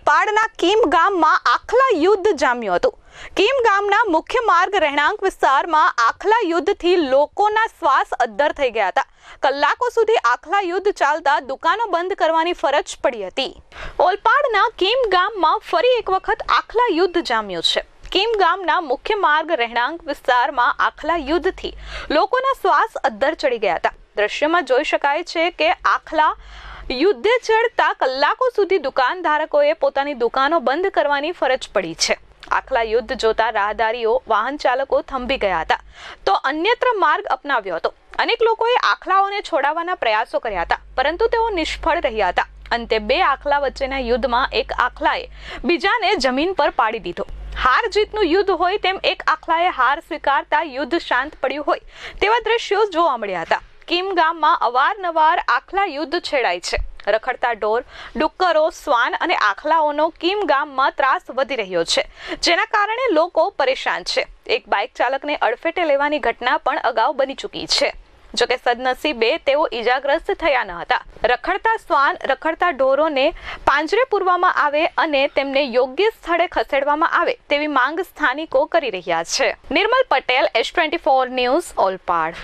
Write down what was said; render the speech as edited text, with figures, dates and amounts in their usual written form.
ઓલપાડના કીમ ગામમાં આખલા યુદ્ધ જામ્યું હતું। કીમ ગામના મુખ્ય માર્ગ રહેણાંક વિસ્તારમાં આખલા યુદ્ધથી લોકોના શ્વાસ અદ્ધર થઈ ગયા હતા। કલાકો સુધી આખલા યુદ્ધ ચાલતા દુકાનો બંધ કરવાની ફરજ પડી હતી। ઓલપાડના કીમ ગામમાં ફરી એક વખત આખલા યુદ્ધ જામ્યું છે। કીમ ગામના મુખ્ય માર્ગ રહેણાંક વિસ્તારમાં આખલા યુદ્ધથી લોકોના શ્વાસ અદ્ધર ચડી ગયા હતા। દ્રશ્યમાં જોઈ શકાય છે કે આખલા યુદ્ધે ચડતા કલાકો સુધી દુકાનધારકોએ પોતાની દુકાનો બંધ કરવાની ફરજ પડી છે। આખલા યુદ્ધ જોતા રાહદારીઓ વાહન ચાલકો થંભી ગયા હતા તો અન્યત્ર માર્ગ અપનાવ્યો હતો। અનેક લોકોએ આખલાઓને છોડાવવાના પ્રયાસો કર્યા હતા પરંતુ તેઓ નિષ્ફળ રહ્યા હતા। અંતે બે આખલા વચ્ચેના યુદ્ધમાં એક આખલાએ બીજાને જમીન પર પાડી દીધો। હાર જીતનું યુદ્ધ હોય તેમ એક આખલાએ હાર સ્વીકારતા યુદ્ધ શાંત પડ્યું હોય તેવા દ્રશ્યો જોવા મળ્યા હતા। કીમ ગામમાં અવારનવાર આખલા યુદ્ધ છેડાય છે। રખડતા ઢોર, ડુક્કરો, શ્વાન અને આખલાઓનો કીમ ગામમાં ત્રાસ વધી રહ્યો છે, જેના કારણે લોકો પરેશાન છે। એક બાઇક ચાલકને અડફેટે લેવાની ઘટના પણ અગાઉ બની ચૂકી છે। જોકે સદનસીબે તેઓ ઈજાગ્રસ્ત થયા ન હતા। રખડતા શ્વાન, રખડતા ઢોરોને પાંજરે પૂરવામાં આવે અને તેમને યોગ્ય સ્થળે ખસેડવામાં આવે તેવી માંગ સ્થાનિકો કરી રહ્યા છે। નિર્મલ પટેલ, S24 ન્યૂઝ, ઓલપાડ।